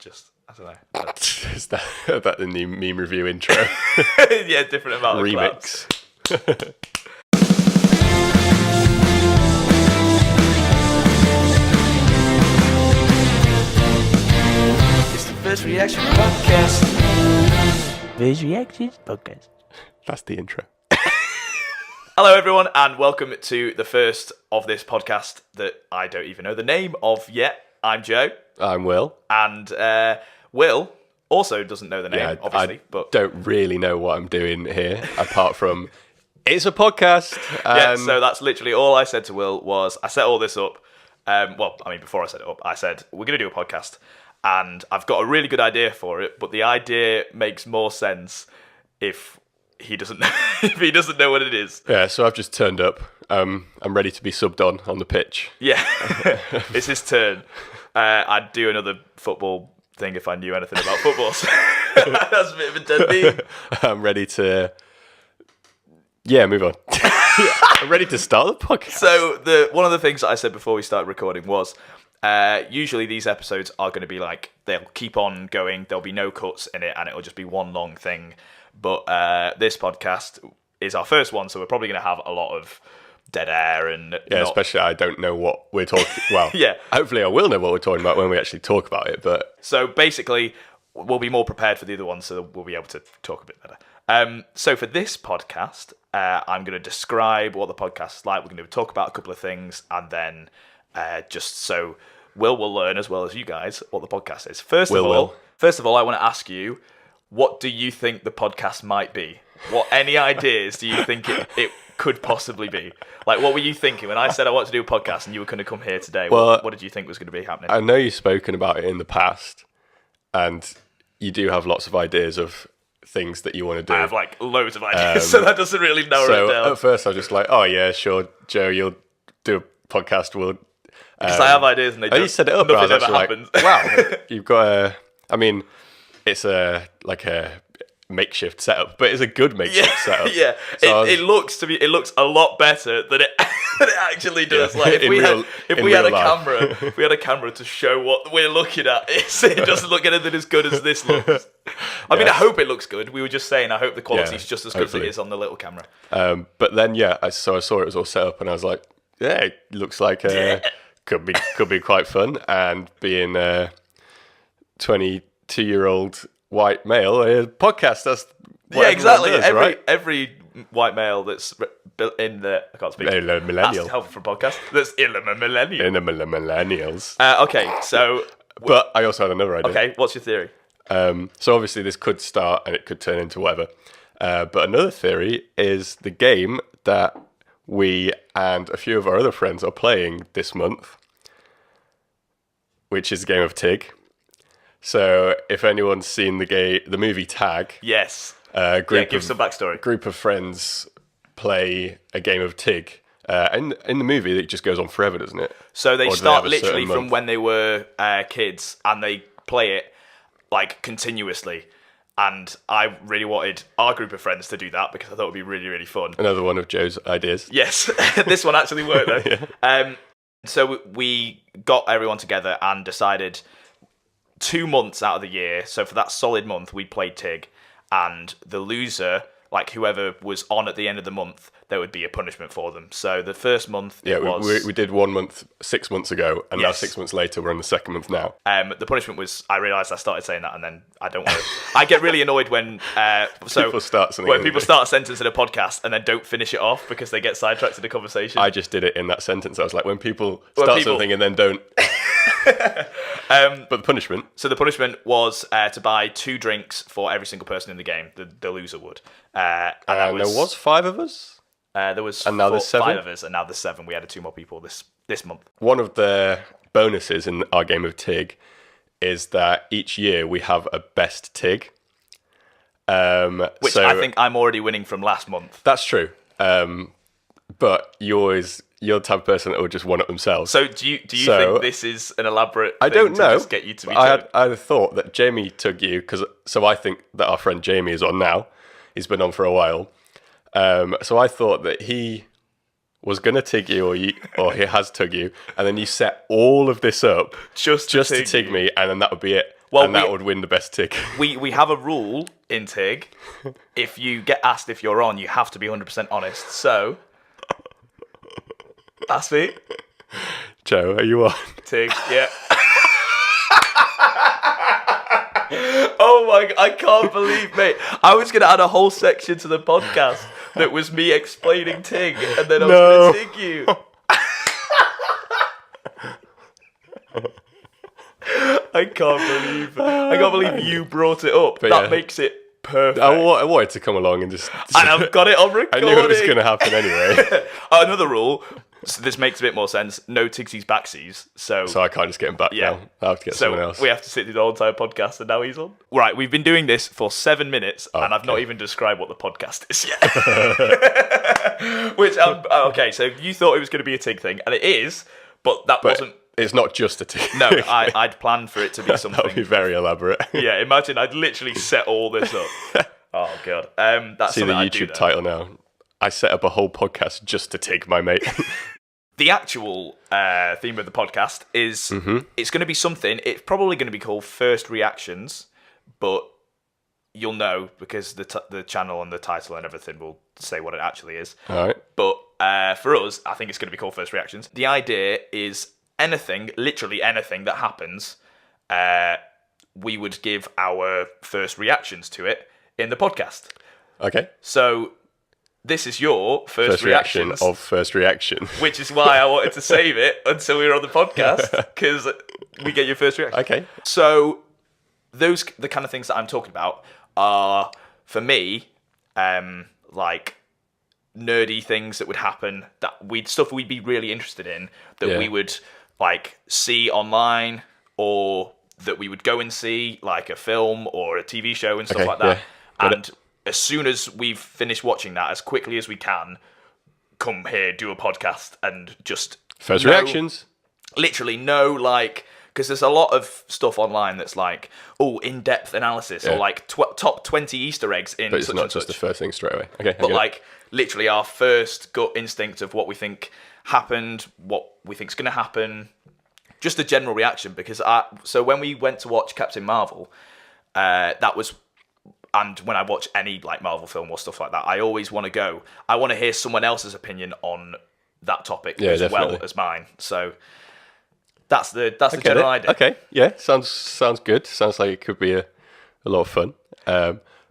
just, I don't know. Is that the new meme review intro? Yeah, different amount of Remix. It's the First Reaction Podcast. First Reaction Podcast. That's the intro. Hello, everyone, and welcome to the first of this podcast that I don't even know the name of yet. I'm Joe. I'm Will. And Will also doesn't know the name, obviously. But don't really know what I'm doing here, apart from it's a podcast. Yeah, so that's literally all I said to Will was, I set all this up. Before I set it up, I said, we're going to do a podcast. And I've got a really good idea for it, but the idea makes more sense if he doesn't know, if he doesn't know what it is. Yeah, so I've just turned up. I'm ready to be subbed on the pitch. Yeah, it's his turn. I'd do another football thing if I knew anything about football. So that's a bit of a dead meme. I'm ready to... Yeah, move on. I'm ready to start the podcast. So one of the things that I said before we started recording was, usually these episodes are going to be like, they'll keep on going, there'll be no cuts in it, and it'll just be one long thing. But this podcast is our first one, so we're probably going to have a lot of dead air and... Yeah, especially I don't know what we're talking... Well, yeah. Hopefully I will know what we're talking about when we actually talk about it, but... So basically, we'll be more prepared for the other one, so we'll be able to talk a bit better. So for this podcast, I'm going to describe what the podcast is like. We're going to talk about a couple of things, and then just so Will learn as well as you guys what the podcast is. First of all, I want to ask you, what do you think the podcast might be? Any ideas do you think it could possibly be? Like, what were you thinking when I said I want to do a podcast and you were going to come here today? Well, what did you think was going to be happening? I know you've spoken about it in the past, and you do have lots of ideas of things that you want to do. I have like loads of ideas, so that doesn't really narrow it down. At first I was just like, oh yeah, sure, Joe, you'll do a podcast. Because I have ideas and they don't. You set it up, nothing and I was ever actually happens. like, wow, you've got a... I mean, it's a makeshift setup, but it's a good makeshift setup. Yeah, it looks a lot better than it actually does. Yeah. Like if we had a life. camera to show what we're looking at, it doesn't look anything as good as this looks. I mean, I hope it looks good. We were just saying, I hope the quality's just as good as it is on the little camera. But then, I saw it was all set up, and I was like, yeah, it looks like could be quite fun. And being a 22-year-old white male, a podcast, that's what exactly. does, right? Every white male that's in the... I can't speak. Millennial. That's helpful for podcast. That's in the millennial. In the millennials. Okay, so... But I also had another idea. Okay, what's your theory? So obviously this could start and it could turn into whatever. But another theory is the game that we and a few of our other friends are playing this month, which is a game of Tig. So if anyone's seen the movie Tag, yes, give some backstory. Group of friends play a game of Tig. And in the movie, it just goes on forever, doesn't it? So they start literally from when they were kids, and they play it like continuously. And I really wanted our group of friends to do that because I thought it would be really, really fun. Another one of Joe's ideas. Yes, this one actually worked though. Yeah. So we got everyone together and decided 2 months out of the year, so for that solid month, we played Tig, and the loser, like whoever was on at the end of the month, there would be a punishment for them. So the first month, we did 1 month 6 months ago, and now 6 months later, we're in the second month now. The punishment was, I realised I started saying that, and then I don't want to... I get really annoyed when... people start something. When people start a sentence in a podcast and then don't finish it off because they get sidetracked in the conversation. I just did it in that sentence. I was like, when people start something and then don't... But the punishment... So the punishment was to buy 2 drinks for every single person in the game. The loser would. And there was 5 of us? There was there's 7? 5 of us, and now there's 7. We added 2 more people this month. One of the bonuses in our game of Tig is that each year we have a best Tig. Which I think I'm already winning from last month. That's true. But you're the type of person that will just one-up themselves. So do you think this is an elaborate thing I don't know. To just get you to be I had thought that Jamie took you, so I think that our friend Jamie is on now. He's been on for a while. So I thought that he was going to tig you, or he has tug you, and then you set all of this up just to tig me, and then that would be it. Well, and that would win the best TIG. we have a rule in TIG. If you get asked if you're on, you have to be 100% honest. So, that's me. Joe, are you on? TIG, yeah. Oh my God, I can't believe, mate. I was going to add a whole section to the podcast that was me explaining TIG, and then I was going to TIG you. I can't believe you brought it up. But that yeah. makes it perfect. I wanted to come along and just... And I've got it on I recording. knew it was going to happen anyway. Another rule, so this makes a bit more sense, no Tigsies backsies. So I can't just get him back now. I have to get someone else. we have to sit through the whole entire podcast, and now he's on. Right, we've been doing this for 7 minutes, and I've not even described what the podcast is yet. Which, okay, so you thought it was going to be a TIG thing, and it is, but that wasn't... It's not just a TIG. No, I'd planned for it to be something... That would be very elaborate. Yeah, imagine I'd literally set all this up. Oh, God. That's See the something I'd YouTube do, title now. I set up a whole podcast just to TIG my mate. The actual theme of the podcast is it's going to be something. It's probably going to be called First Reactions, but you'll know because the channel and the title and everything will say what it actually is. All right. But for us, I think it's going to be called First Reactions. The idea is anything, literally anything that happens, we would give our first reactions to it in the podcast. Okay. So this is your first reaction reactions. of first reaction. Which is why I wanted to save it until we were on the podcast, because we get your first reaction. Okay. So the kind of things that I'm talking about are, for me, like nerdy things that would happen, stuff we'd be really interested in, that we would like see online, or that we would go and see, like a film or a TV show and stuff like that. Yeah. And as soon as we've finished watching that, as quickly as we can, come here, do a podcast, and just... First reactions. Literally like... Because there's a lot of stuff online that's like, in-depth analysis, or like top 20 Easter eggs in But it's such not and just such. the first thing straight away. Okay. But like, literally our first gut instinct of what we think happened, what we think's going to happen, just a general reaction. Because so when we went to watch Captain Marvel, that was... And when I watch any like Marvel film or stuff like that, I always want to hear someone else's opinion on that topic as definitely. well as mine. So that's the general idea. Okay, yeah, sounds good. Sounds like it could be a lot of fun.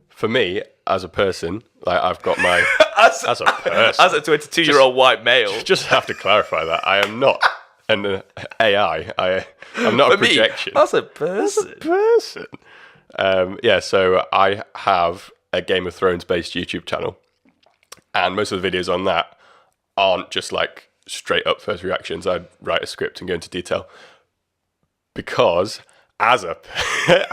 For me, as a person, like I've got my as a person, as a 22-year-old white male. Just have to clarify that I am not an AI. I'm not a projection. As a person. So I have a Game of Thrones based YouTube channel, and most of the videos on that aren't just like straight up first reactions. I write a script and go into detail because as a person,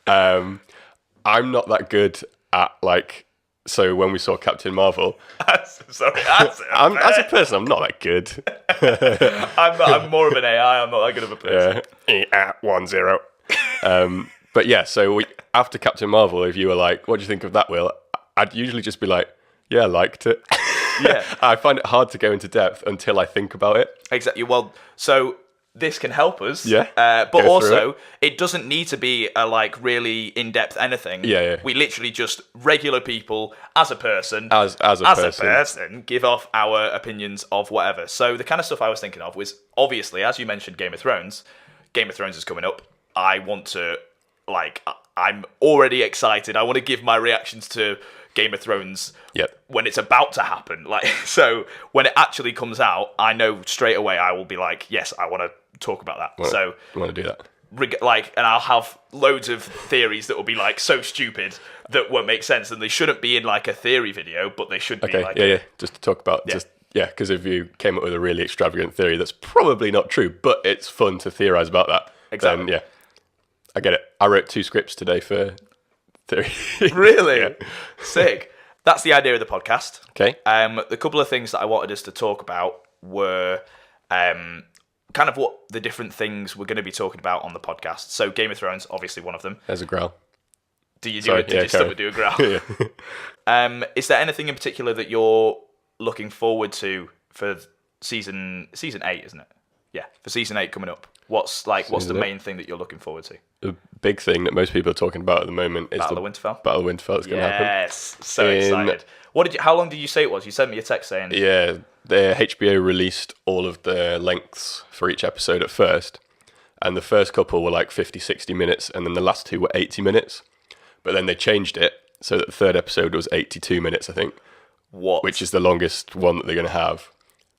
I'm not that good at like. So when we saw Captain Marvel, as a person, I'm not that good. I'm more of an AI. I'm not that good of a person. Yeah, 1-0. But yeah, so after Captain Marvel, if you were like, "What do you think of that, Will?" I'd usually just be like, "Yeah, I liked it." Yeah, I find it hard to go into depth until I think about it. Exactly. Well, so this can help us. Yeah. But also, it doesn't need to be a like really in-depth anything. Yeah. We literally just regular people as a person. As a person, give off our opinions of whatever. So the kind of stuff I was thinking of was obviously, as you mentioned, Game of Thrones. Game of Thrones is coming up. I want to I'm already excited. I want to give my reactions to Game of Thrones when it's about to happen. Like, so when it actually comes out, I know straight away I will be like, yes, I want to talk about that. So I want to do that. And I'll have loads of theories that will be like so stupid that won't make sense, and they shouldn't be in like a theory video, but they should be like just to talk about because if you came up with a really extravagant theory that's probably not true, but it's fun to theorize about that. Exactly. Then, I get it. I wrote 2 scripts today for theory. Really? Yeah. Sick. That's the idea of the podcast. Okay. The couple of things that I wanted us to talk about were kind of what the different things we're going to be talking about on the podcast. So Game of Thrones, obviously one of them. There's a growl. Did you do a growl? Yeah. Is there anything in particular that you're looking forward to for season 8, isn't it? Yeah, for season 8 coming up. What's the Season 8. main thing that you're looking forward to? The big thing that most people are talking about at the moment is Battle the of Winterfell? Battle of Winterfell is going to happen. Yes, so excited. How long did you say it was? You sent me a text saying... Yeah, the HBO released all of the lengths for each episode at first, and the first couple were like 50, 60 minutes, and then the last 2 were 80 minutes. But then they changed it so that the third episode was 82 minutes, I think. What? Which is the longest one that they're going to have.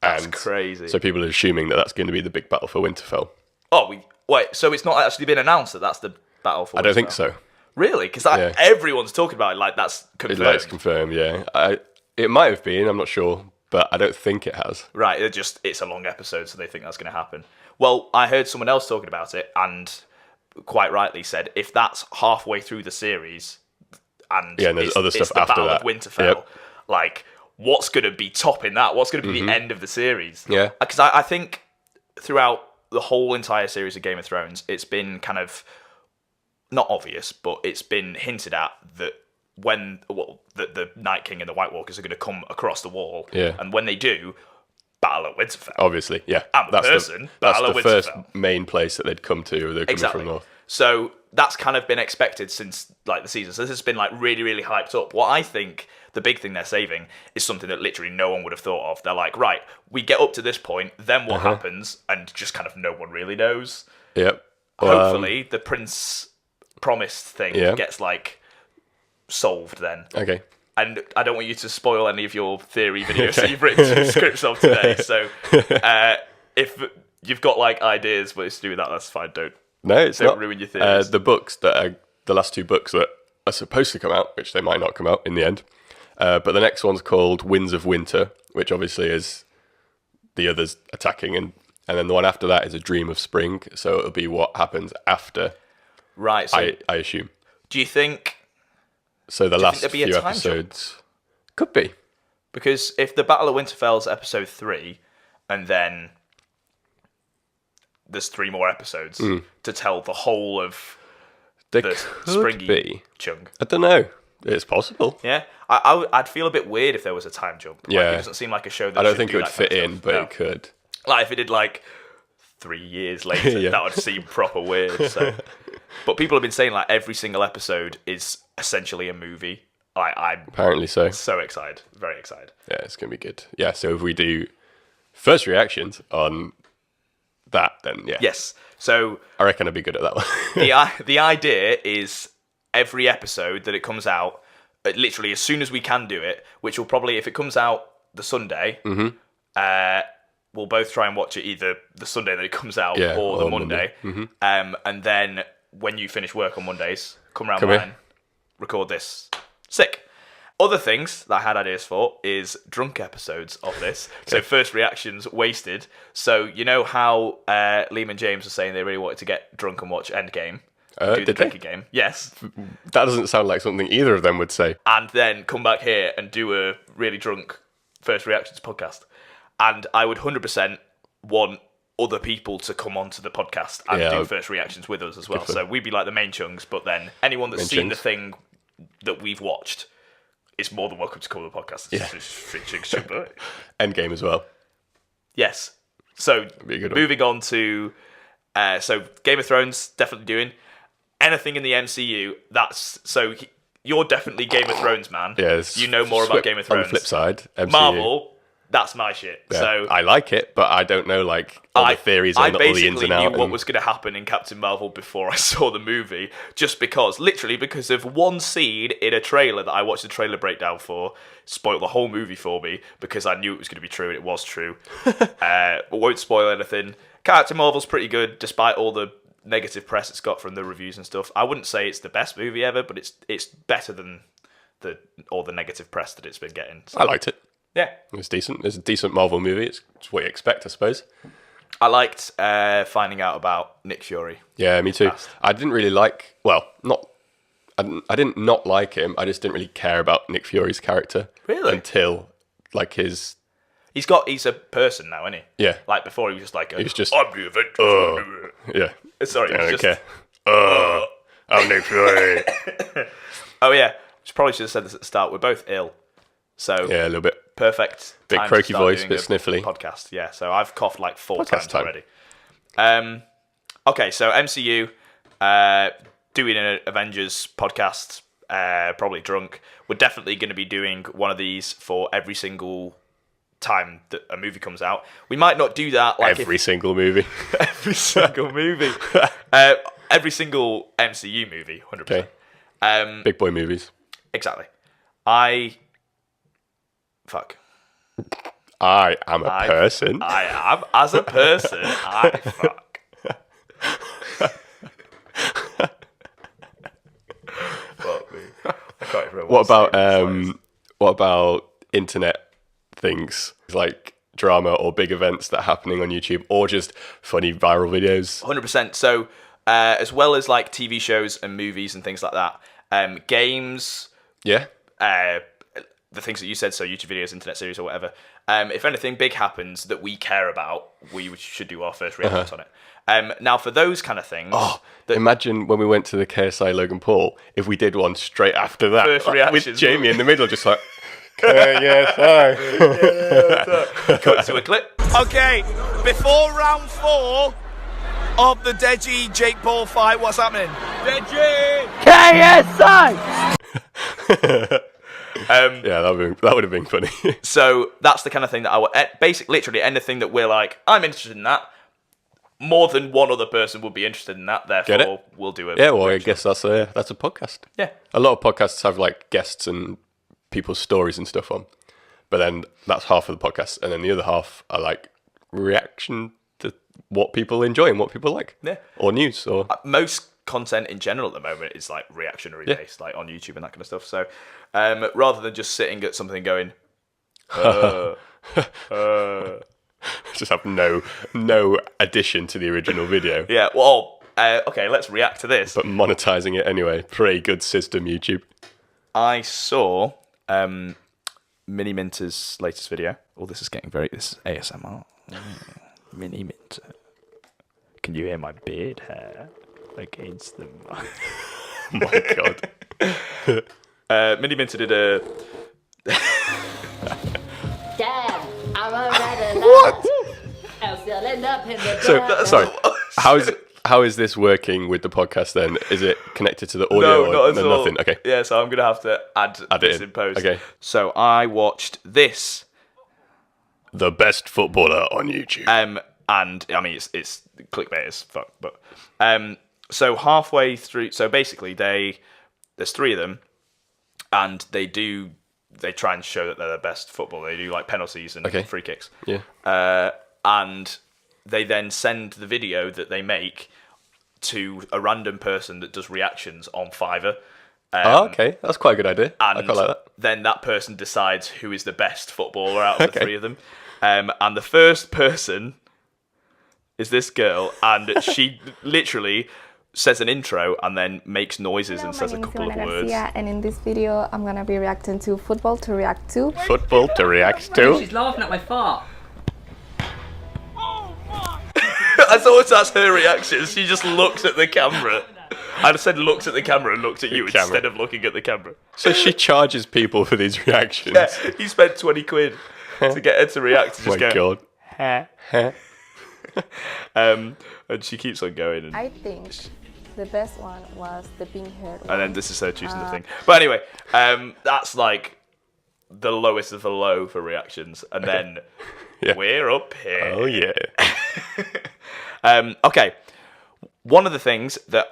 That's crazy. So people are assuming that that's going to be the big battle for Winterfell. Oh, wait, so it's not actually been announced that that's the battle for I don't Winterfell? think so. Really? Because everyone's talking about it like that's confirmed. It's confirmed, yeah. It might have been, I'm not sure, but I don't think it has. Right, it's a long episode, so they think that's going to happen. Well, I heard someone else talking about it, and quite rightly said, if that's halfway through the series, and there's other stuff it's the after Battle that. of Winterfell, like, what's going to be topping that? What's going to be the end of the series? Yeah. Because I think throughout the whole entire series of Game of Thrones, it's been kind of not obvious, but it's been hinted at that the Night King and the White Walkers are going to come across the wall, and when they do, Battle at Winterfell. Obviously, yeah. I'm a person. That's Battle the at first Winterfell. main place that they'd come to. They're coming from north. So that's kind of been expected since like the season. So this has been like really, really hyped up. What I think the big thing they're saving is something that literally no one would have thought of. They're like, right, we get up to this point, then what happens, and just kind of no one really knows. Yep. Hopefully, the Prince Promised thing gets like solved then. Okay. And I don't want you to spoil any of your theory videos that you've written some scripts of today. So if you've got like ideas but it's to do with that, that's fine. Don't ruin your theories. The books the last 2 books that are supposed to come out, which they might not come out in the end. But the next one's called Winds of Winter, which obviously is the others attacking, and then the one after that is A Dream of Spring. So it'll be what happens after. Right. So I assume. do you think? So the last there'd be a few time episodes could be. Because if the Battle of Winterfell's episode 3, and then there's 3 more episodes to tell the whole of There the could springy be. chunk. I don't know. It's possible. Yeah, I'd feel a bit weird if there was a time jump. Like, Yeah. it doesn't seem like a show that I don't should think do it would that fit kind of in, stuff. but No. it could. Like if it did like 3 years later, Yeah. that would seem proper weird. So. But people have been saying like every single episode is essentially a movie. I'm Apparently so. so excited, very excited. Yeah, it's going to be good. Yeah, so if we do first reactions on that, then yeah. Yes. So I reckon I'd be good at that one. the idea is every episode that it comes out, literally as soon as we can do it, which will probably, if it comes out the Sunday, we'll both try and watch it either the Sunday that it comes out or the Monday. And then when you finish work on Mondays, come round mine, record this. Sick. Other things that I had ideas for is drunk episodes of this. So first reactions wasted. So you know how Liam and James were saying they really wanted to get drunk and watch Endgame? Do the did they? drinking game. Yes. That doesn't sound like something either of them would say. And then come back here and do a really drunk first reactions podcast. And I would 100% want other people to come onto the podcast and do first reactions with us as well. So we'd be like the main chunks, but then anyone that's seen the thing that we've watched is more than welcome to come on the podcast. Endgame as well. Yes. So Be a good one. moving on to so Game of Thrones, definitely doing anything in the MCU. You're definitely Game of Thrones man. Yeah, you know more about Game of Thrones. On the flip side, MCU. Marvel, that's my shit. Yeah, So I like it, but I don't know like all the theories I and all the ins basically and outs. knew what was going to happen in Captain Marvel before I saw the movie, just because of one scene in a trailer that I watched the trailer breakdown for, spoiled the whole movie for me because I knew it was going to be true and it was true. But won't spoil anything. Captain Marvel's pretty good, despite all the negative press it's got from the reviews and stuff. I wouldn't say it's the best movie ever, but it's better than all the negative press that it's been getting. So, I liked it. yeah. It was decent. It's a decent Marvel movie. It's what you expect, I suppose. I liked finding out about Nick Fury. Yeah, me too. I didn't really like. Well, not. I didn't not like him. I just didn't really care about Nick Fury's character. Really? Until like his. He's a person now, isn't he? Yeah. Like before, he was just like, He was just. I'm the Avengers. Yeah. Sorry, I don't just, care. I'm Nick Fury. Oh yeah, probably should have said this at the start. We're both ill, so Yeah, a little bit. perfect Bit time to croaky start voice, doing bit a sniffly. podcast. Yeah, so I've coughed like 4 Podcast times time. already. Okay, so MCU, doing an Avengers podcast, probably drunk. We're definitely going to be doing one of these for every single time that a movie comes out. We might not do that like Every single movie. every single movie, every single MCU movie, 100%. Okay. Big boy movies. Exactly. Fuck. I am a person. I am, as a person, I fuck. Fuck me. I can't even remember What about internet things like drama or big events that are happening on YouTube, or just funny viral videos? 100%. So, as well as like TV shows and movies and things like that, games, Yeah. the things that you said, so YouTube videos, internet series, or whatever. If anything big happens that we care about, we should do our first reactions on it. Now, for those kind of things, Imagine when we went to the KSI Logan Paul, if we did one straight after that, First with reactions. Jamie in the middle, just like, KSI. cut to a clip. Okay, before round 4 of the Deji Jake Paul fight, what's happening? Deji! KSI! Yeah, that would have been funny. So that's the kind of thing that I would basically, literally anything that we're like, I'm interested in that. More than one other person would be interested in that. Get Therefore, it? we'll do it. Yeah, well, I guess that's a podcast. Yeah. A lot of podcasts have like guests and people's stories and stuff on, but then that's half of the podcast, and then the other half are like reaction to what people enjoy and what people like. Yeah. Or news or Most content in general at the moment is like reactionary based, like on YouTube and that kind of stuff. So rather than just sitting at something going, just have no addition to the original video, yeah, well, okay, let's react to this. but monetizing it anyway. Pretty good system, YouTube. I saw Mini Minter's latest video. Oh, this is ASMR. Mini Minter. Can you hear my beard hair against the mic? Oh my god. Mini Minter did a... Dad, I'm already what? I'm selling up in the So sorry, how is this working with the podcast then? Is it connected to the audio? No, not at all. Nothing. Okay. Yeah, so I'm going to have to add this in post. Okay. So I watched this, The best footballer on YouTube. and I mean it's clickbait as fuck, but so halfway through, so basically there's 3 of them, and they try and show that they're the best footballer. They do like penalties and free kicks. Yeah. And they then send the video that they make to a random person that does reactions on Fiverr. Okay, that's quite a good idea. I And quite like that. then that person decides who is the best footballer out of the 3 of them. And the first person is this girl, and she literally says an intro and then makes noises and says a couple of words. Garcia, and in this video, I'm gonna be reacting to football to react to. Football to react to. She's laughing at my fart. I thought that's her reaction. She just looks at the camera. I said looked at the camera and looked at you camera. instead of looking at the camera. So she charges people for these reactions. Yeah, he spent 20 quid to get her to react. To Oh just my go, god. and she keeps on going. And I think the best one was the pink hair one. and then this is her choosing the thing. But anyway, that's like the lowest of the low for reactions. And then Yeah. we're up here. Oh yeah. Okay, one of the things that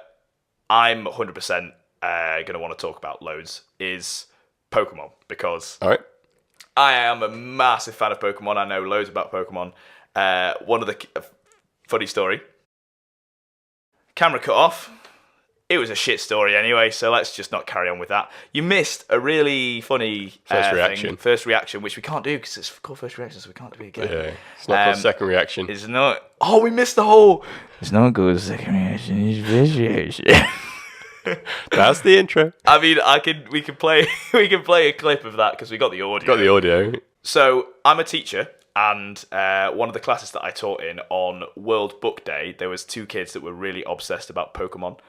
I'm 100% going to want to talk about loads is Pokemon, because All right. I am a massive fan of Pokemon. I know loads about Pokemon. One of the funny story, camera cut off. It was a shit story anyway, so let's just not carry on with that. You missed a really funny first reaction, which we can't do because it's called first reaction, so we can't do it again. Yeah. It's not called second reaction. It's not. Oh, we missed the whole. It's not good second reaction. It's first reaction. That's the intro. I mean, we can play a clip of that because we got the audio. Got the audio. So I'm a teacher, and one of the classes that I taught in on World Book Day, there was 2 kids that were really obsessed about Pokemon.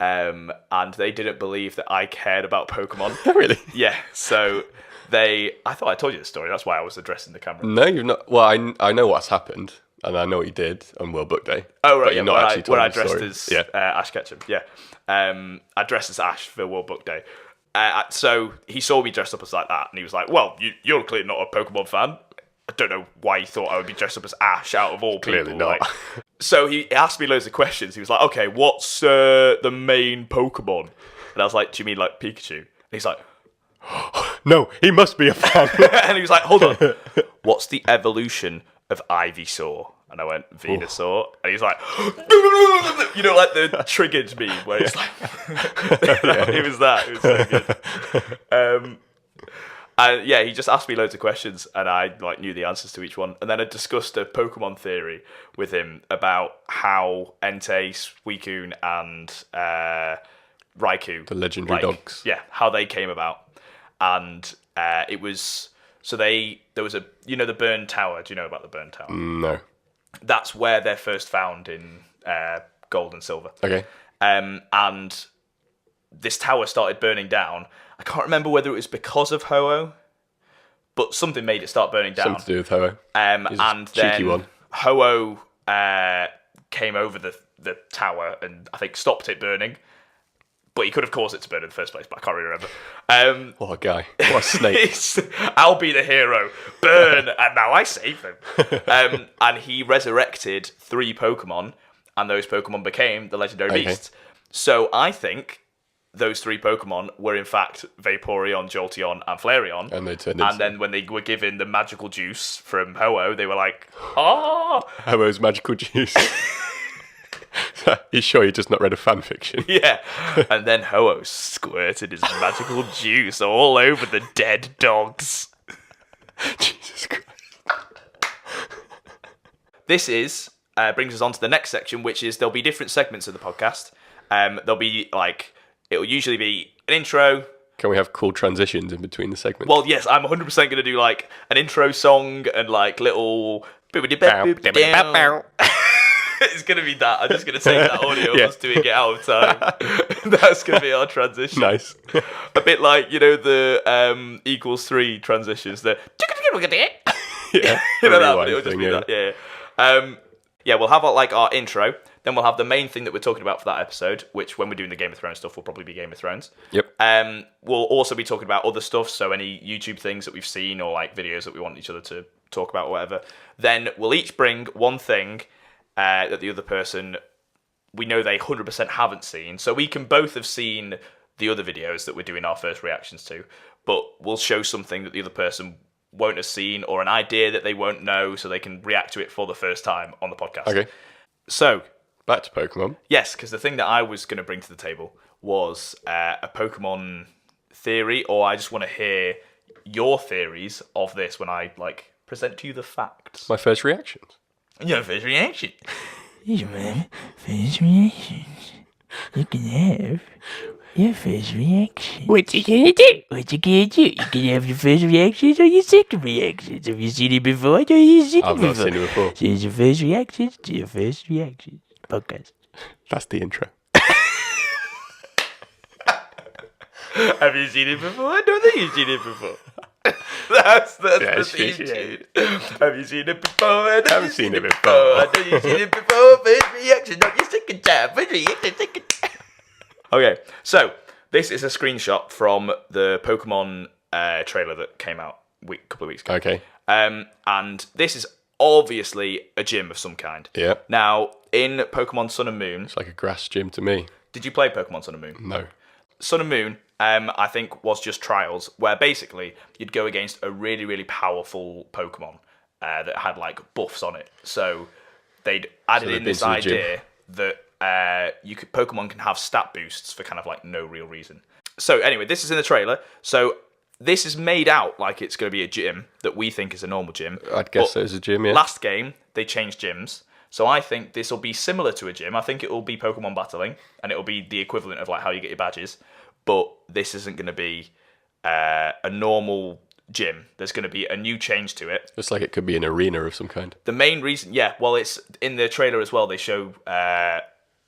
and they didn't believe that I cared about Pokemon. Really? Yeah, so I thought I told you the story. That's why I was addressing the camera. No, you've not. Well, I know what's happened, and I know what you did on World Book Day. Oh right, but yeah, you're not actually told when I the dressed story. as Ash Ketchum. Yeah, I dressed as Ash for World Book Day. So he saw me dressed up as like that, and he was like, "Well, you're clearly not a Pokemon fan." I don't know why he thought I would be dressed up as Ash out of all people. Clearly not. So he asked me loads of questions. He was like, "Okay, what's the main Pokemon?" And I was like, "Do you mean like Pikachu?" And he's like, No, he must be a fan. and he was like, "Hold on, what's the evolution of Ivysaur?" And I went, "Venusaur." And he's like, you know, like the triggered meme where it's like, it was that. It was so good. And yeah, he just asked me loads of questions, and I like knew the answers to each one. And then I discussed a Pokemon theory with him about how Entei, Suicune, and Raikou, The legendary dogs. yeah, how they came about. And it was there was the Burn Tower. Do you know about the Burn Tower? No. That's where they're first found in Gold and Silver. Okay. And this tower started burning down. I can't remember whether it was because of Ho-Oh, but something made it start burning down. Something to do with Ho-Oh. He's a And cheeky then one. Ho-Oh came over the tower and I think stopped it burning. But he could have caused it to burn in the first place, but I can't really remember. What a guy. What a snake. I'll be the hero. Burn, and now I save them. And he resurrected 3 Pokemon, and those Pokemon became the legendary Okay. beasts. So I think those 3 Pokemon were in fact Vaporeon, Jolteon, and Flareon. And they turned into... And then when they were given the magical juice from Ho-Oh, they were like, "Ah!" Ho-Oh's magical juice. He's sure you just not read a fan fiction. Yeah. And then Ho-Oh squirted his magical juice all over the dead dogs. Jesus Christ. This brings us on to the next section, which is there'll be different segments of the podcast. There'll be it'll usually be an intro. Can we have cool transitions in between the segments? Well, yes, I'm 100% going to do like an intro song and like little. It's going to be that. I'm just going to take that audio and just doing it out of time. That's going to be our transition. Nice. A bit like, the equals 3 transitions. The Yeah. you know that, rewind it'll just thing, be yeah. that. Yeah. Yeah, we'll have our intro. Then we'll have the main thing that we're talking about for that episode, which when we're doing the Game of Thrones stuff will probably be Game of Thrones. Yep. We'll also be talking about other stuff, so any YouTube things that we've seen or like videos that we want each other to talk about or whatever. Then we'll each bring one thing that the other person, we know they 100% haven't seen. So we can both have seen the other videos that we're doing our first reactions to, but we'll show something that the other person won't have seen or an idea that they won't know so they can react to it for the first time on the podcast. Okay. So, Back to Pokemon. yes, because the thing that I was going to bring to the table was a Pokemon theory, or I just want to hear your theories of this when I present to you the facts. My first reactions. Your first reaction. My first reactions. You can have your first reaction. What you gonna do? What you gonna do? You can have your first reactions or your second reactions. Have you seen it before? Or you seen I've it not before? seen it before. So it's your first reactions to your first reactions podcast. That's the intro. Have you seen it before? I don't think you've seen it before. That's Yeah, the theme yeah. tune. Have you seen it before? I know Haven't seen it before. I know you've seen it before. First reaction, not your second time. First reaction, second time. Okay, so this is a screenshot from the Pokemon trailer that came out a couple of weeks ago. Okay. And this is obviously a gym of some kind. Yeah. Now, in Pokemon Sun and Moon, It's like a grass gym to me. did you play Pokemon Sun and Moon? No. Sun and Moon, I think, was just trials where basically you'd go against a really, really powerful Pokemon that had buffs on it. So they'd added they've in been this to the gym. idea that Pokemon can have stat boosts for kind of no real reason. So anyway, this is in the trailer. So this is made out like it's going to be a gym that we think is a normal gym. I'd guess But there's a gym, yeah. Last game, they changed gyms. So I think this will be similar to a gym. I think it will be Pokemon battling, and it will be the equivalent of how you get your badges. But this isn't going to be a normal gym. There's going to be a new change to it. It's like it could be an arena of some kind. The main reason, it's in the trailer as well. They show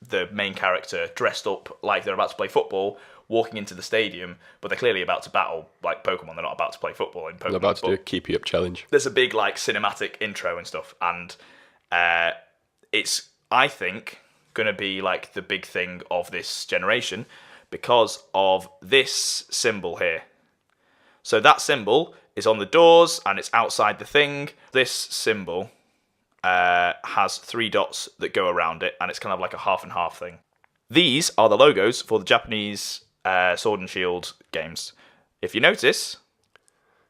the main character dressed up like they're about to play football, walking into the stadium, but they're clearly about to battle like Pokemon. They're not about to play football in Pokemon. They're about to but do a keep you up challenge. there's a big like cinematic intro and stuff, and it's, I think, going to be like the big thing of this generation because of this symbol here. So that symbol is on the doors and it's outside the thing. This symbol has 3 dots that go around it, and it's kind of like a half and half thing. These are the logos for the Japanese Sword and Shield games. If you notice,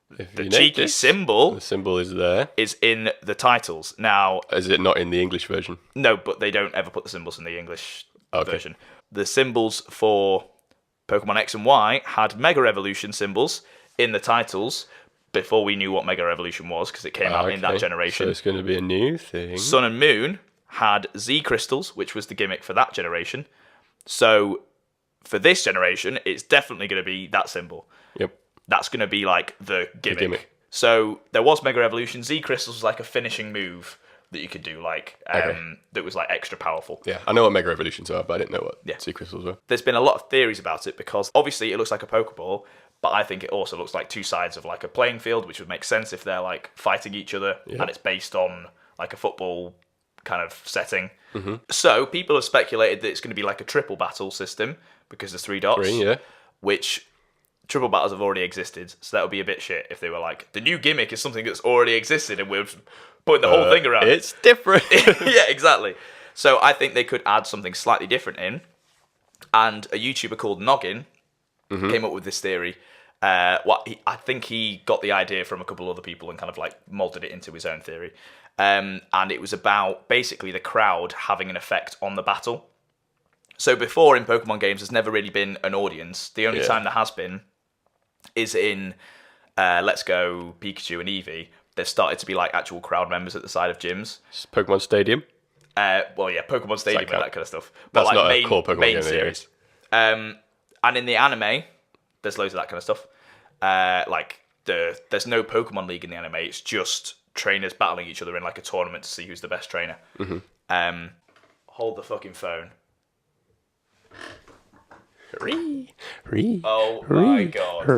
the cheeky symbol The symbol is there. is in the titles. Now, Is it not in the English version? no, but they don't ever put the symbols in the English Okay. version. The symbols for Pokemon X and Y had Mega Evolution symbols in the titles before we knew what Mega Evolution was, because it came out in that Okay. generation. So it's going to be a new thing. Sun and Moon had Z crystals, which was the gimmick for that generation. So for this generation, it's definitely going to be that symbol. Yep. That's going to be like the gimmick. gimmick. So there was Mega Evolution. Z crystals was like a finishing move that you could do, like that was like extra powerful. Yeah, I know what Mega Evolutions are, but I didn't know what Yeah. Sea Crystals were. There's been a lot of theories about it because obviously it looks like a Pokeball, but I think it also looks like 2 sides of like a playing field, which would make sense if they're like fighting each other and it's based on like a football kind of setting. Mm-hmm. So people have speculated that it's going to be like a triple battle system because there's 3 dots, 3, yeah. which triple battles have already existed. So that would be a bit shit if they were like, the new gimmick is something that's already existed and we're putting the whole thing around. It's different. Yeah, exactly. So I think they could add something slightly different in. And a YouTuber called Noggin came up with this theory. I think he got the idea from a couple other people and kind of like molded it into his own theory. And it was about basically the crowd having an effect on the battle. So before in Pokemon games, there's never really been an audience. The only time there has been is in Let's Go Pikachu and Eevee. There's started to be like actual crowd members at the side of gyms. It's Pokemon Stadium. Well, yeah, Pokemon Stadium and that kind of stuff. That's like not a core Pokemon game, series. And in the anime, there's loads of that kind of stuff. There's no Pokemon League in the anime. It's just trainers battling each other in like a tournament to see who's the best trainer. Hold the fucking phone. Oh my god.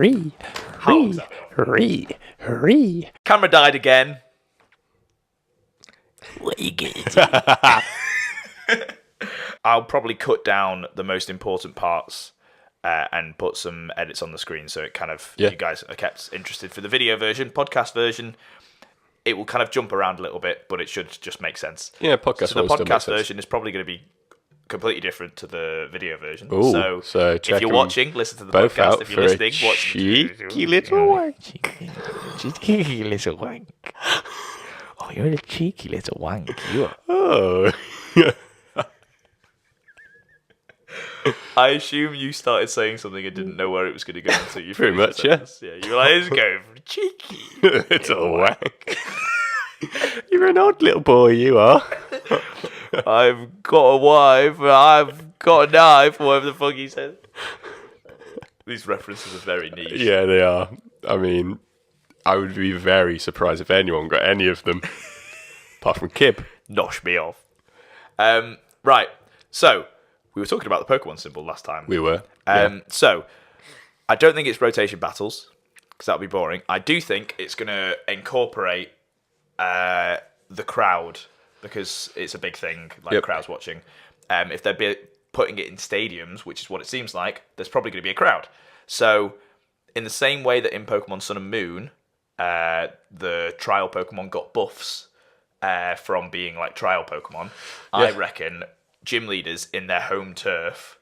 How long's that been on? Camera died again. What you gonna do? I'll probably cut down the most important parts and put some edits on the screen so it kind of you guys are kept interested for the video version. Podcast version, it will kind of jump around a little bit, but it should just make sense. Yeah, podcast So the will still make podcast sense. version is probably going to be completely different to the video version. Ooh, so so check if you're 'em watching, listen to the both podcast. out If for you're a listening, watch. cheeky little wank. Cheeky little wank. Oh, you're a cheeky little wank. You are. Oh. I assume you started saying something and didn't know where it was going to go until you Pretty finished much, the yeah. sentence. Yeah, you were like, "It's going for cheeky." Little wank. You're an odd little boy, you are. I've got a wife, I've got a knife, whatever the fuck he said. These references are very niche. Yeah, they are. I mean, I would be very surprised if anyone got any of them. Apart from Kib. Nosh me off. Right, so we were talking about the Pokemon symbol last time. We were. So I don't think it's rotation battles because that would be boring. I do think it's going to incorporate the crowd because it's a big thing, like crowds watching. If they're putting it in stadiums, which is what it seems like, there's probably going to be a crowd. So in the same way that in Pokemon Sun and Moon, the trial Pokemon got buffs from being like trial Pokemon, I reckon gym leaders in their home turf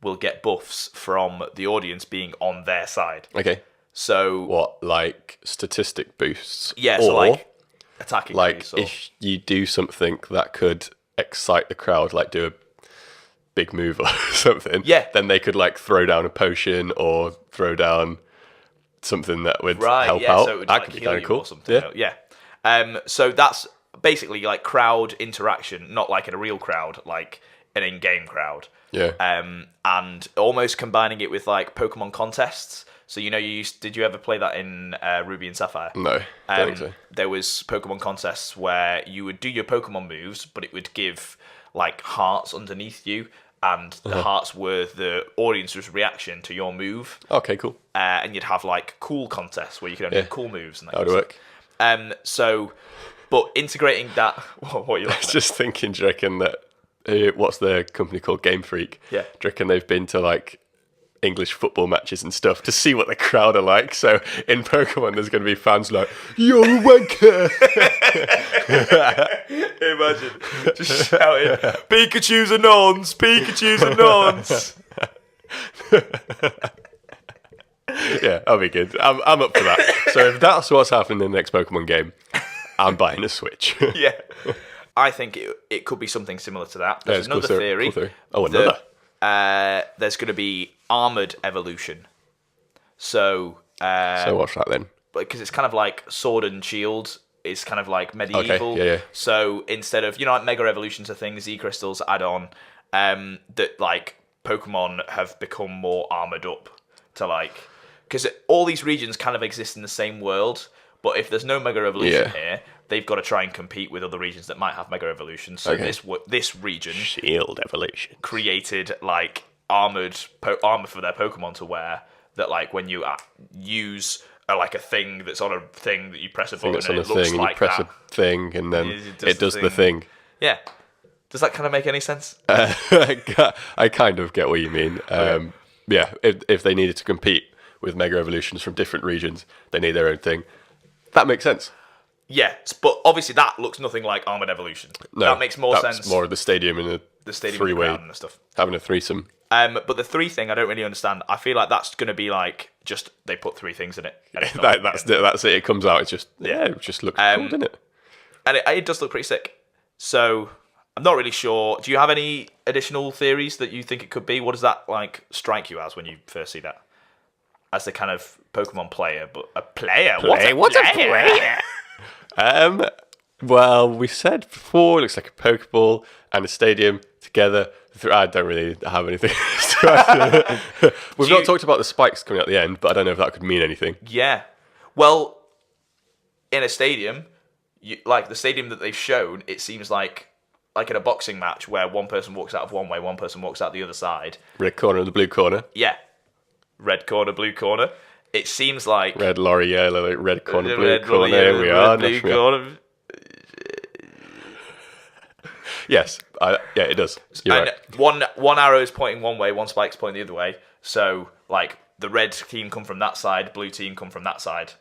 will get buffs from the audience being on their side. Okay. So What, like statistic boosts? yeah, so Or, like attacking like base or, if you do something that could excite the crowd, like do a big move or something, then they could like throw down a potion or throw down something that would help out. So it would, that like, could be heal kind of you cool. or something. Yeah. So that's basically like crowd interaction, not like in a real crowd, like an in-game crowd. Yeah. And almost combining it with like Pokemon contests. So did you ever play that in Ruby and Sapphire? No, don't think so. There was Pokemon contests where you would do your Pokemon moves, but it would give like hearts underneath you, and the hearts were the audience's reaction to your move. Okay, cool. And you'd have like cool contests where you could only do cool moves. And That would work. But integrating that, what are you I was just thinking, do you reckon that, what's the company called, Game Freak? Yeah. Do you reckon they've been to like English football matches and stuff to see what the crowd are like? So in Pokemon, there's going to be fans like, "You're a wanker." Imagine just shouting, "Pikachu's a nonce! Pikachu's a nonce!" Yeah, that'll be good. I'm up for that. So if that's what's happening in the next Pokemon game, I'm buying a Switch. Yeah, I think it could be something similar to that. There's Yeah, another cool theory. Cool theory. Oh, another. that, there's going to be armored evolution. So So what's that then? because it's kind of like sword and shield. It's kind of like medieval. Okay, yeah. So instead of like mega evolutions are things, Z crystals add on. That like Pokemon have become more armored up to like, because all these regions kind of exist in the same world. But if there's no mega evolution here, they've got to try and compete with other regions that might have mega evolution. So this region Shield evolution created like armor for their Pokemon to wear. That like when you use like a thing that's on a thing that you press a button It's and on a it looks thing, like and you press that. a thing, and then It does it the does the thing. Yeah. Does that kind of make any sense? I kind of get what you mean. Yeah, if they needed to compete with mega evolutions from different regions, they need their own thing. That makes sense. Yeah, but obviously that looks nothing like armored evolution. No, that makes more that's sense. more of the stadium and The stadium three-way and the crowd and stuff. having a threesome. But the three thing I don't really understand. I feel like that's going to be like just they put three things in it. And it's not That's it. It comes out. It's just it just looks cool, doesn't it? and it does look pretty sick. So I'm not really sure. Do you have any additional theories that you think it could be? What does that like strike you as when you first see that? As the kind of Pokemon player, but a player? What's a player? Well, we said before, it looks like a Pokeball and a stadium together. I don't really have anything. We've not talked about the spikes coming at the end, but I don't know if that could mean anything. Yeah. Well, in a stadium, like the stadium that they've shown, it seems like in a boxing match where one person walks out of one way, one person walks out the other side. Red corner and the blue corner. Yeah. Red corner, blue corner. It seems like Red lorry, yellow, red corner, blue red corner. yellow, Here we are. blue National- corner. Yes, it does. You're And right. one arrow is pointing one way, one spike's pointing the other way. So like the red team come from that side, blue team come from that side.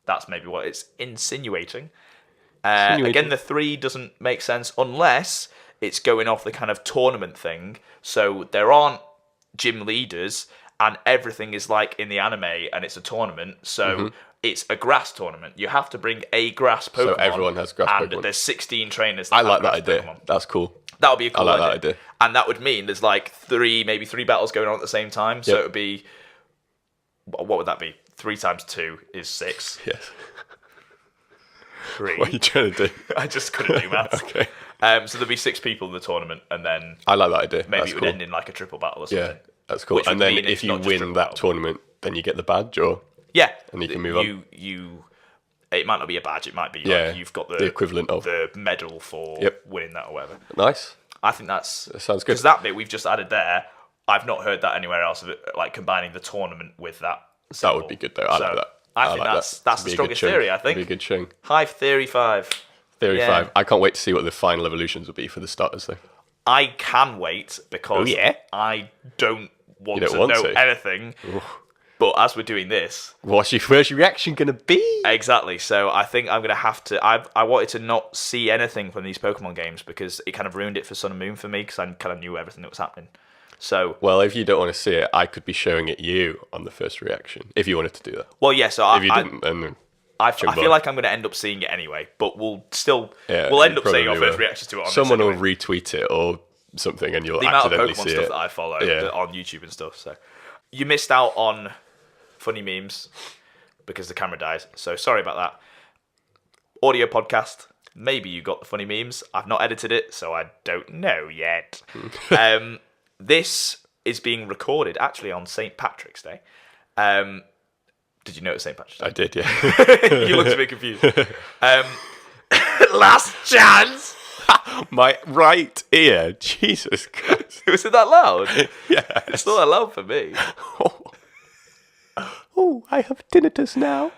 That's maybe what it's insinuating. Again, the 3 doesn't make sense unless it's going off the kind of tournament thing. So there aren't gym leaders and everything is like in the anime and it's a tournament. So it's a grass tournament. You have to bring a grass Pokemon. So everyone has grass and Pokemon. there's 16 trainers that I have like that grass idea. Pokemon. That's cool. That would be a cool I like that idea. And that would mean there's like maybe three battles going on at the same time. So Yep. it would be, what would that be? 3 times 2 is 6. Yes. 3. What are you trying to do? I just couldn't do maths. Okay. So there'd be 6 people in the tournament, and then I like that idea. maybe That's it would cool. end in like a triple battle or something. Yeah, that's cool. Which would And then mean if it's you not just win triple that battle. tournament, then you get the badge, or Yeah. And you can move on. It might not be a badge. It might be Yeah, like you've got the equivalent of. the medal for Yep. winning that or whatever. Nice. I think that sounds good. Because that bit we've just added there, I've not heard that anywhere else of it, like combining the tournament with that. That would be good though. I like that. I I think like that's that. the Be a good strongest chunk. theory. I think. Be a good chunk. Hive Theory 5. Theory Yeah. 5. I can't wait to see what the final evolutions will be for the starters though. I can wait because Oh, yeah? I don't want You don't to want know to? anything. But as we're doing this, Where's your reaction going to be? exactly. So I think I'm gonna have to. I wanted to not see anything from these Pokemon games because it kind of ruined it for Sun and Moon for me because I kind of knew everything that was happening. So Well, if you don't want to see it, I could be showing it you on the first reaction if you wanted to do that. well, yeah. So If you didn't, then I Jumbo. feel like I'm going to end up seeing it anyway, but we'll yeah, end you up seeing probably our first will. reactions to it. On Someone this will anyway. retweet it or something, and you'll The amount of accidentally Pokemon see stuff it. that I follow Yeah. on YouTube and stuff. So you missed out on funny memes because the camera died. So sorry about that. Audio podcast. Maybe you got the funny memes. I've not edited it, so I don't know yet. This is being recorded actually on St. Patrick's Day. Did you notice St. Patrick's Day? I did, yeah. You looked a bit confused. Last chance. My right ear. Jesus Christ. Was it that loud? Yeah. It's not that loud for me. Oh, I have tinnitus now.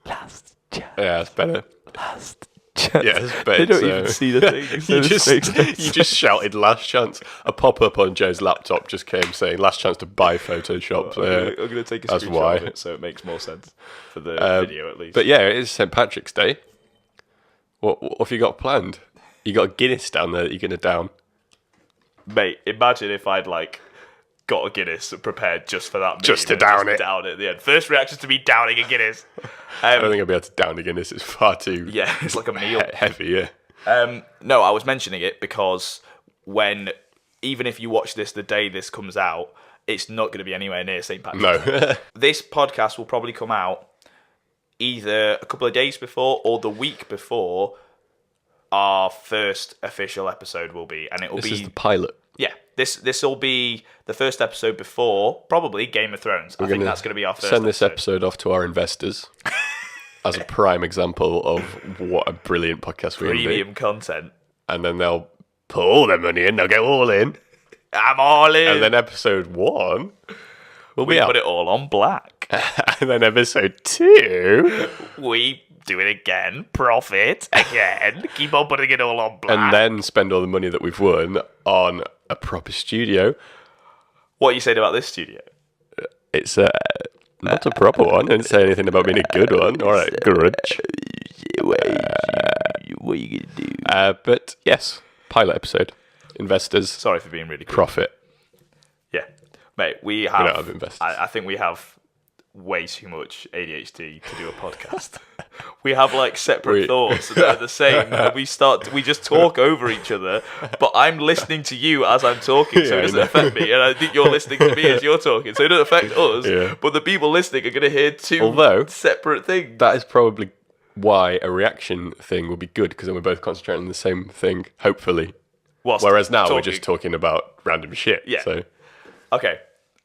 Last chance. Yeah, that's better. Last chance. Yeah, it's better. They don't even see the thing. so you it just makes sense. you just shouted last chance. A pop-up on Joe's laptop just came saying last chance to buy Photoshop. I'm going to take a that's screenshot why. of it so it makes more sense for the video at least. But yeah, it is St. Patrick's Day. What have you got planned? You got a Guinness down there that you're going to down. Mate, imagine if I'd like got a Guinness prepared just for that. Just to meme and down it. Down it at the end. First reaction to me downing a Guinness. I don't think I'll be able to down a Guinness. It's far too Yeah, it's like a meal. heavy, yeah. No, I was mentioning it because even if you watch this the day this comes out, it's not going to be anywhere near St. Patrick's Day. No. This podcast will probably come out either a couple of days before or the week before our first official episode will be, and it will This be is the pilot. yeah. This will be the first episode before probably Game of Thrones. I think gonna that's going to be our first. Send this episode off to our investors as a prime example of what a brilliant podcast we're going to be. Premium content. And then they'll put all their money in. They'll get all in. I'm all in. And then episode 1 will we be out. put it all on black. And then episode 2. We do it again. Profit again. Keep on putting it all on black. And then spend all the money that we've won on a proper studio. What are you saying about this studio? It's not a proper one. I didn't say anything about being a good one or a grudge. What are you going to do? But yes, pilot episode. Investors, Sorry for being really crude. profit. Yeah. Mate, we have... don't have investors. I think we have way too much ADHD to do a podcast. We have like separate thoughts that are the same. And we just talk over each other, but I'm listening to you as I'm talking, so Yeah, it I doesn't know. affect me. And I think you're listening to me as you're talking, so it doesn't affect us. Yeah. But the people listening are going to hear two Although- separate things. That is probably why a reaction thing will be good, because then we're both concentrating on the same thing, hopefully. Whilst Whereas now we're talking. just talking about random shit. Yeah. So Okay.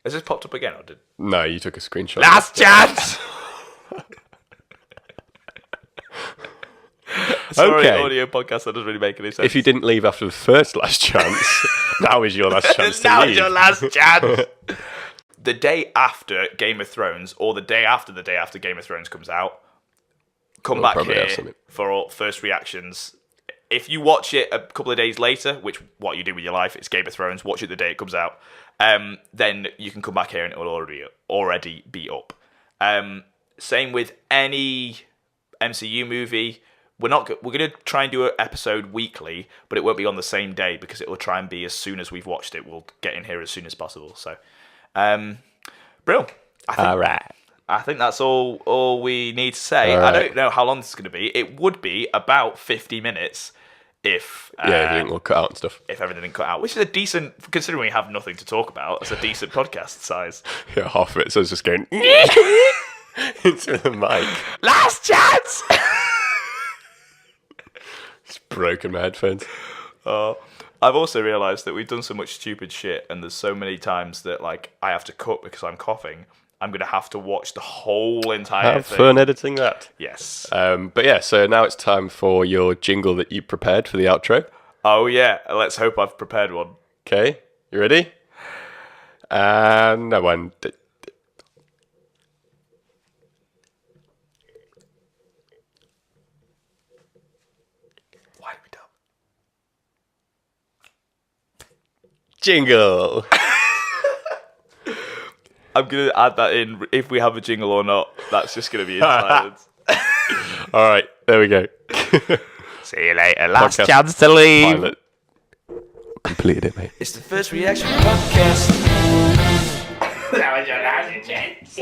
Has this popped up again? Or did... no, you took a screenshot. Last chance! Sorry, Okay. audio podcast, that doesn't really make any sense. If you didn't leave after the first last chance, now is your last chance to now leave. is your last chance. The day after Game of Thrones, or the day after Game of Thrones comes out, come We'll back probably have here something. for all first reactions. If you watch it a couple of days later, which what you do with your life, it's Game of Thrones, watch it the day it comes out, then you can come back here and it will already be up. Same with any MCU movie. We're going to try and do an episode weekly, but it won't be on the same day because it will try and be as soon as we've watched it. We'll get in here as soon as possible. So, Brill, All right. I think that's all we need to say. All I right. don't know how long this is going to be. It would be about 50 minutes if Everything will cut out and stuff. if everything cut out, which is a decent, considering we have nothing to talk about, it's a decent podcast size. Yeah, half of it. So it's just going into the mic. Last chance! It's broken my headphones. I've also realised that we've done so much stupid shit, and there's so many times that like I have to cut because I'm coughing. I'm gonna have to watch the whole entire Have thing. fun editing that. Yes. But yeah, so now it's time for your jingle that you prepared for the outro. Oh yeah. Let's hope I've prepared one. Okay, you ready? And no one. Why did we do? Jingle. I'm gonna add that in if we have a jingle or not. That's just gonna be in silence. All right, there we go. See you later. Last Podcast chance to leave. Pilot. Completed it, mate. It's the first reaction podcast. That was your last chance.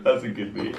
That's a good beat.